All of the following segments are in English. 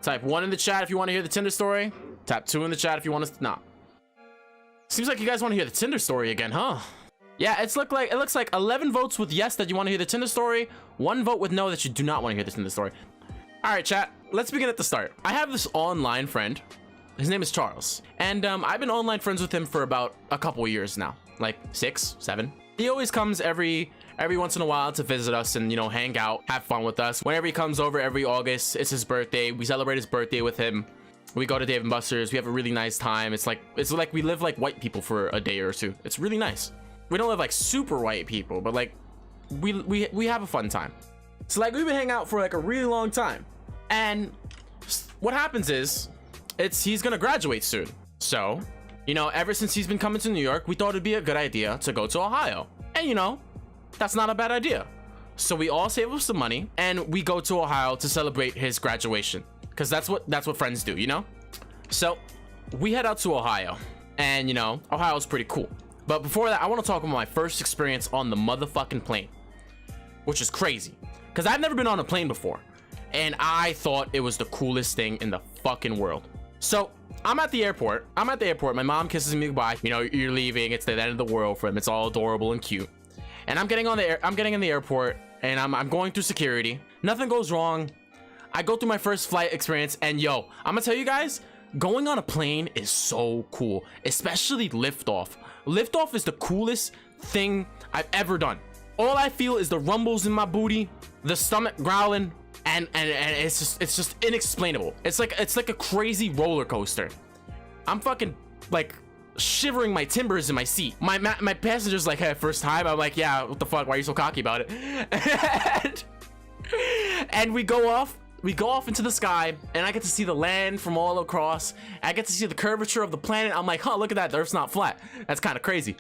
Type 1 in the chat if you want to hear the Tinder story. Tap 2 in the chat if you want to. Nah. Seems like you guys want to hear the Tinder story again, huh? Yeah, it looks like 11 votes with yes that you want to hear the Tinder story, 1 vote with no that you do not want to hear the Tinder story. All right, chat. Let's begin at the start. I have this online friend. His name is Charles, and I've been online friends with him for about a couple years now, like 6, 7. He always comes every once in a while to visit us and, you know, hang out, have fun with us. Whenever he comes over every August, it's his birthday. We celebrate his birthday with him. We go to Dave & Buster's. We have a really nice time. It's like we live like white people for a day or two. It's really nice. We don't live like super white people, but like we have a fun time. So like we've been hanging out for like a really long time. And what happens is he's gonna graduate soon. So, you know, ever since he's been coming to New York, we thought it'd be a good idea to go to Ohio. And you know, that's not a bad idea. So we all save up some money and we go to Ohio to celebrate his graduation, because that's what friends do, you know? So we head out to Ohio, and you know, Ohio's pretty cool. But before that, I want to talk about my first experience on the motherfucking plane, which is crazy because I've never been on a plane before, and I thought it was the coolest thing in the fucking world. So I'm at the airport. My mom kisses me goodbye. You know, you're leaving. It's the end of the world for him. It's all adorable and cute. And I'm getting in the airport, and I'm going through security. Nothing goes wrong. I go through my first flight experience, and yo, I'm gonna tell you guys, going on a plane is so cool, especially liftoff. Liftoff is the coolest thing I've ever done. All I feel is the rumbles in my booty, the stomach growling, and it's just inexplainable. It's like a crazy roller coaster. I'm fucking like shivering my timbers in my seat. My passenger's like, hey, first time? I'm like, yeah, what the fuck? Why are you so cocky about it? and we go off into the sky, and I get to see the land from all across. I get to see the curvature of the planet. I'm like, huh, look at that. The Earth's not flat. That's kind of crazy.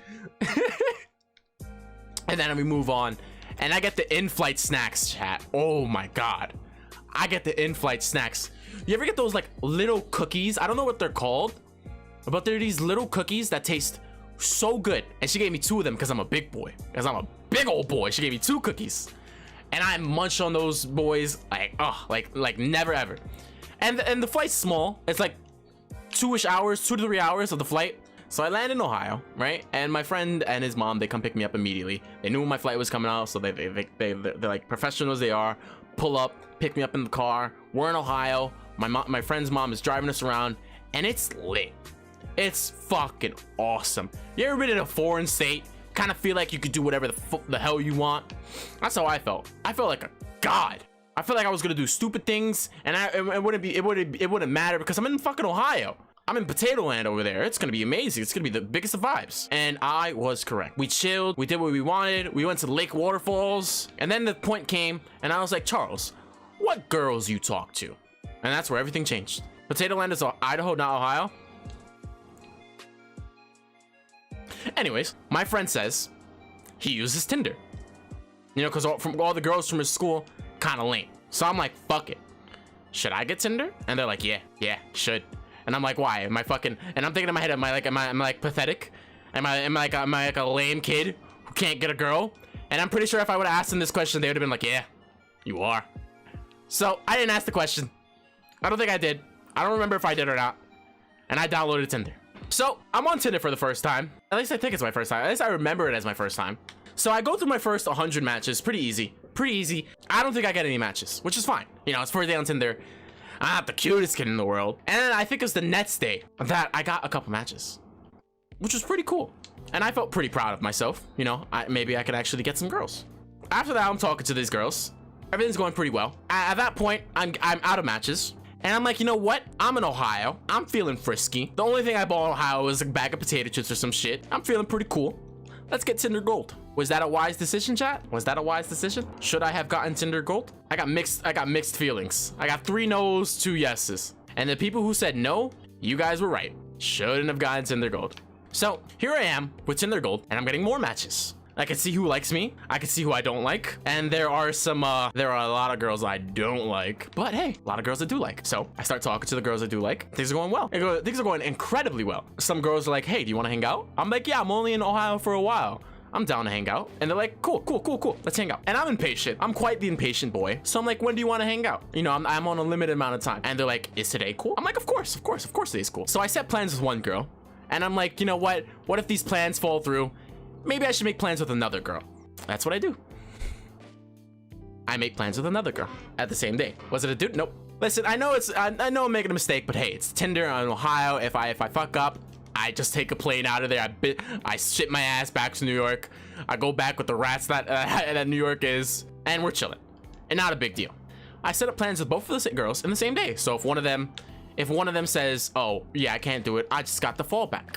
And then we move on, and I get the in-flight snacks, chat. Oh my God. I get the in-flight snacks. You ever get those like little cookies? I don't know what they're called, but they're these little cookies that taste so good. And she gave me 2 of them because I'm a big boy. Because I'm a big old boy. She gave me 2 cookies. And I munch on those boys like, oh, like never ever. And the flight's small. It's like 2-ish hours, 2 to 3 hours of the flight. So I land in Ohio, right? And my friend and his mom, they come pick me up immediately. They knew when my flight was coming out, so they're like professionals they are. Pull up, pick me up in the car. We're in Ohio. My friend's mom is driving us around, and it's lit. It's fucking awesome. You ever been in a foreign state? Kind of feel like you could do whatever the hell you want. That's how I felt. I felt like a god. I felt like I was gonna do stupid things, and it wouldn't matter because I'm in fucking Ohio. I'm in Potato Land over there. It's gonna be amazing. It's gonna be the biggest of vibes. And I was correct. We chilled. We did what we wanted. We went to the lake waterfalls, and then the point came, and I was like, Charles, what girls you talk to? And that's where everything changed. Potato Land is Idaho, not Ohio. Anyways, my friend says he uses Tinder, you know, because all the girls from his school kind of lame. So I'm like, fuck it, should I get Tinder? And they're like, yeah, should. And I'm like, why? Am I fucking? And I'm thinking in my head, am I like pathetic? Am I like a lame kid who can't get a girl? And I'm pretty sure if I would have asked them this question, they would have been like, yeah, you are. So I didn't ask the question. I don't think I did. I don't remember if I did or not. And I downloaded Tinder. So I'm on Tinder for the first time. At least I think it's my first time. At least I remember it as my first time. So I go through my first 100 matches. Pretty easy. I don't think I get any matches, which is fine. You know, it's first day on Tinder. I'm not the cutest kid in the world. And then I think it was the next day that I got a couple matches, which was pretty cool. And I felt pretty proud of myself. You know, maybe I could actually get some girls. After that, I'm talking to these girls. Everything's going pretty well. At that point, I'm out of matches. And I'm like, you know what? I'm in Ohio. I'm feeling frisky. The only thing I bought in Ohio was a bag of potato chips or some shit. I'm feeling pretty cool. Let's get Tinder Gold. Was that a wise decision, chat? Was that a wise decision? Should I have gotten Tinder Gold? I got mixed feelings. I got 3 no's, 2 yeses. And the people who said no, you guys were right. Shouldn't have gotten Tinder Gold. So here I am with Tinder Gold, and I'm getting more matches. I can see who likes me. I can see who I don't like. And there are a lot of girls I don't like, but hey, a lot of girls I do like. So I start talking to the girls I do like. Things are going well. Things are going incredibly well. Some girls are like, hey, do you want to hang out? I'm like, yeah, I'm only in Ohio for a while. I'm down to hang out. And they're like, cool, cool, cool, cool. Let's hang out. And I'm impatient. I'm quite the impatient boy. So I'm like, when do you want to hang out? You know, I'm on a limited amount of time. And they're like, is today cool? I'm like, of course today's cool. So I set plans with one girl. And I'm like, you know what? What if these plans fall through? Maybe I should make plans with another girl. That's what I do. I make plans with another girl at the same day. Was it a dude? Nope. Listen, I know I'm making a mistake, but hey, it's Tinder in Ohio. If I fuck up, I just take a plane out of there. I shit my ass back to New York. I go back with the rats that New York is, and we're chilling. And not a big deal. I set up plans with both of the girls in the same day. So if one of them says, oh yeah, I can't do it, I just got the fallback.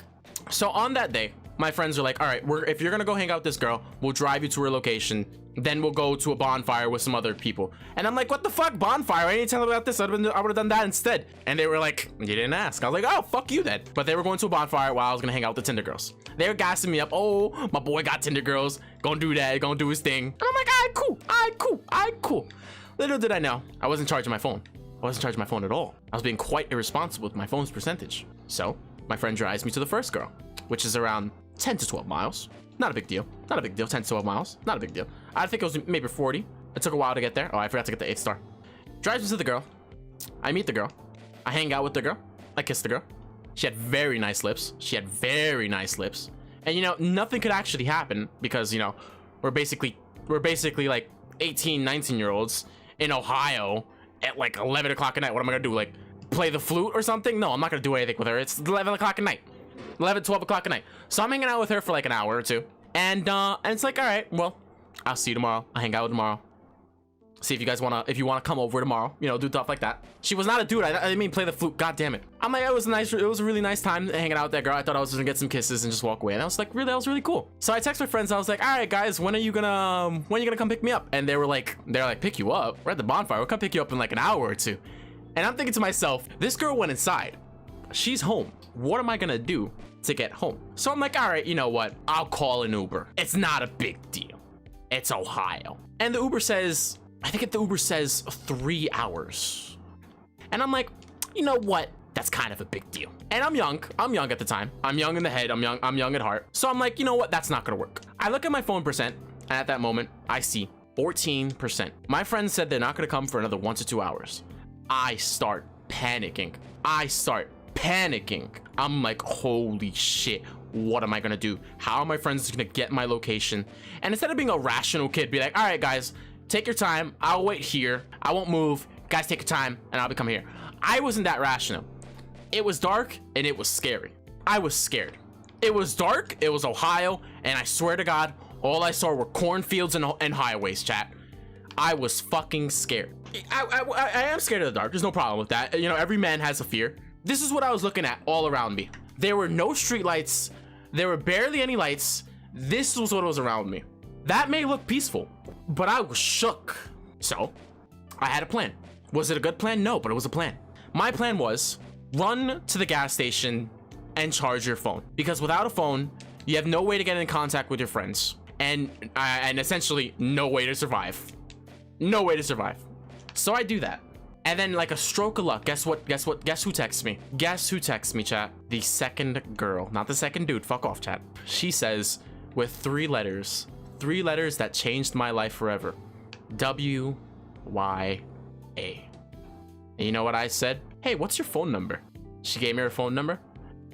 So on that day, my friends are like, all right, if you're gonna go hang out with this girl, we'll drive you to her location. Then we'll go to a bonfire with some other people. And I'm like, what the fuck, bonfire? I didn't tell them about this. I would have done that instead. And they were like, you didn't ask. I was like, oh, fuck you then. But they were going to a bonfire while I was gonna hang out with the Tinder girls. They were gassing me up. Oh, my boy got Tinder girls. Gonna do that, gonna do his thing. And I'm like, all right, cool, all right, cool, all right, cool. Little did I know, I wasn't charging my phone. I wasn't charging my phone at all. I was being quite irresponsible with my phone's percentage. So my friend drives me to the first girl, which is around 10 to 12 miles. Not a big deal. Not a big deal. 10 to 12 miles. Not a big deal. I think it was maybe 40. It took a while to get there. Oh, I forgot to get the 8 star. Drives me to the girl. I meet the girl. I hang out with the girl. I kiss the girl. She had very nice lips. She had very nice lips. And you know, nothing could actually happen because, you know, we're basically like 18, 19-year-olds in Ohio at like 11 o'clock at night. What am I gonna do? Like play the flute or something? No, I'm not gonna do anything with her. It's 11 o'clock at night. 11, 12 o'clock at night. So I'm hanging out with her for like an hour or two. And it's like, all right, well, I'll see you tomorrow. I'll hang out tomorrow. See if you guys if you wanna come over tomorrow, you know, do stuff like that. She was not a dude. I didn't mean play the flute. God damn it. I'm like, it was a really nice time hanging out with that girl. I thought I was gonna get some kisses and just walk away. And I was like, really, that was really cool. So I text my friends. I was like, all right, guys, when are you gonna come pick me up? And they're like, pick you up? We're at the bonfire. We'll come pick you up in like an hour or two. And I'm thinking to myself, this girl went inside. She's home. What am I gonna do to get home? So I'm like, all right, you know what? I'll call an Uber. It's not a big deal. It's Ohio. And the Uber says, I think the Uber says 3 hours. And I'm like, you know what? That's kind of a big deal. And I'm young at the time. I'm young in the head. I'm young at heart. So I'm like, you know what? That's not gonna work. I look at my phone percent, and at that moment, I see 14%. My friends said they're not gonna come for another 1 to 2 hours. I start panicking. I'm like, holy shit, what am I gonna do? How are my friends gonna get my location? And instead of being a rational kid, be like, all right, guys, take your time. I'll wait here. I won't move. Guys, take your time, and I'll come here. I wasn't that rational. It was dark, and it was scary. I was scared. It was dark, it was Ohio, and I swear to God, all I saw were cornfields and highways, chat. I was fucking scared. I am scared of the dark. There's no problem with that. You know, every man has a fear. This is what I was looking at all around me. There were no street lights. There were barely any lights. This was what was around me. That may look peaceful, but I was shook. So I had a plan. Was it a good plan? No, but it was a plan. My plan was run to the gas station and charge your phone, because without a phone, you have no way to get in contact with your friends, and essentially no way to survive. No way to survive. So I do that. And then, like a stroke of luck, guess who texts me? Guess who texts me, chat? The second girl, not the second dude. Fuck off, chat. She says, with 3 letters that changed my life forever. WYA. And you know what I said? Hey, what's your phone number? She gave me her phone number.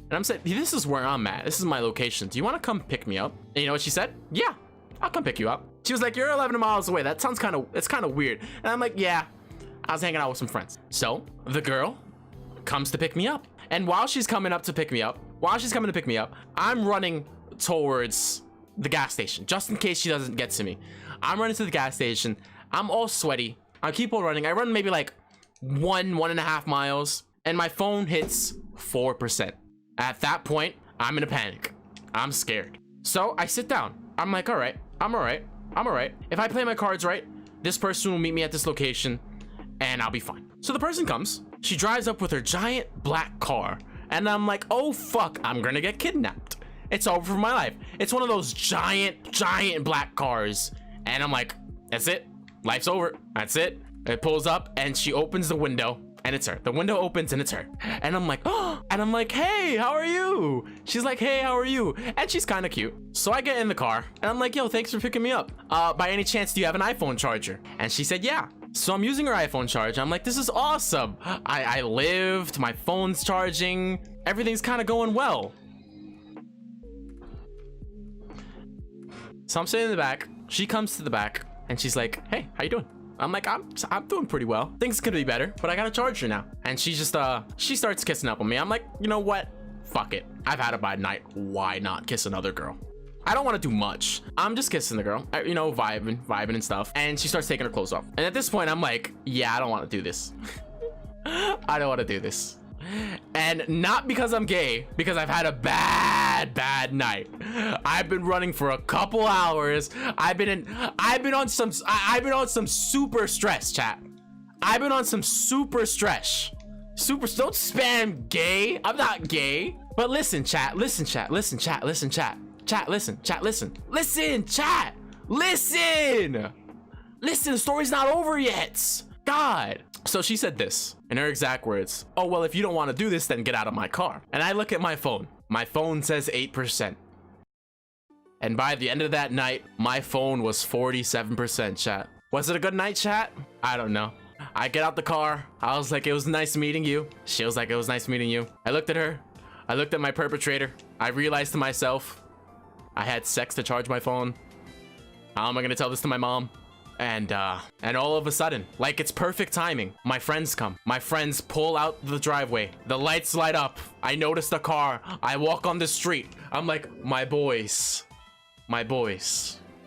And I'm saying, this is where I'm at. This is my location. Do you want to come pick me up? And you know what she said? Yeah, I'll come pick you up. She was like, you're 11 miles away. That sounds it's kind of weird. And I'm like, yeah. I was hanging out with some friends. So the girl comes to pick me up. And while she's coming to pick me up, I'm running towards the gas station, just in case she doesn't get to me. I'm running to the gas station. I'm all sweaty. I keep on running. I run maybe like 1.5 miles, and my phone hits 4%. At that point, I'm in a panic. I'm scared. So I sit down. I'm like, all right, I'm all right. If I play my cards right, this person will meet me at this location, and I'll be fine. So the person comes. She drives up with her giant black car, and I'm like, oh fuck, I'm gonna get kidnapped. It's over for my life. It's one of those giant black cars, and I'm like, that's it. Life's over. That's it. It pulls up, and she opens the window. and it's her. The window opens and it's her. And I'm like, oh, and I'm like, hey, how are you? She's like, hey, how are you? And she's kind of cute. So I get in the car and I'm like, yo, thanks for picking me up. By any chance, do you have an iPhone charger? And she said, yeah. So I'm using her iPhone charger. I'm like, this is awesome. I lived, my phone's charging. Everything's kind of going well. So I'm sitting in the back. She comes to the back and she's like, hey, how you doing? I'm like, I'm doing pretty well. Things could be better, but I got a charger now. And she just, she starts kissing up on me. I'm like, you know what? Fuck it. I've had a bad night. Why not kiss another girl? I don't want to do much. I'm just kissing the girl, you know, vibing and stuff. And she starts taking her clothes off. And at this point, I'm like, yeah, I don't want to do this. I don't want to do this. And not because I'm gay, because I've had a bad night. I've been running for a couple hours. I've been on some super stress, chat. I've been on some super stress. Don't spam gay. I'm not gay. But listen, chat. Listen, chat. Listen, chat. Listen, chat. Chat, listen. Chat, listen. Listen, chat. Listen. Listen, the story's not over yet. God. So she said this in her exact words. Oh, well, if you don't want to do this, then get out of my car. And I look at my phone. My phone says 8%. And by the end of that night, my phone was 47%, chat. Was it a good night, chat? I don't know. I get out the car. I was like, it was nice meeting you. She was like, it was nice meeting you. I looked at her. I looked at my perpetrator. I realized to myself, I had sex to charge my phone. How am I gonna tell this to my mom? And all of a sudden, like it's perfect timing, my friends come. My friends pull out the driveway. The lights light up. I notice the car. I walk on the street. I'm like, my boys,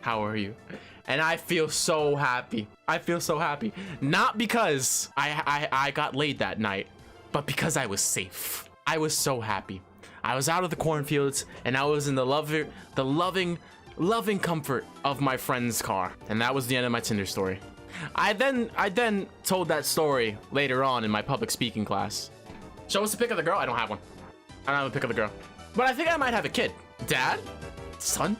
how are you? And I feel so happy. I feel so happy. Not because I got laid that night, but because I was safe. I was so happy. I was out of the cornfields and I was in the loving comfort of my friend's car. And that was the end of my Tinder story. I then told that story later on in my public speaking class. Show us a pic of the girl. I don't have one. I don't have a pic of the girl, but I think I might have a kid. Dad? Son?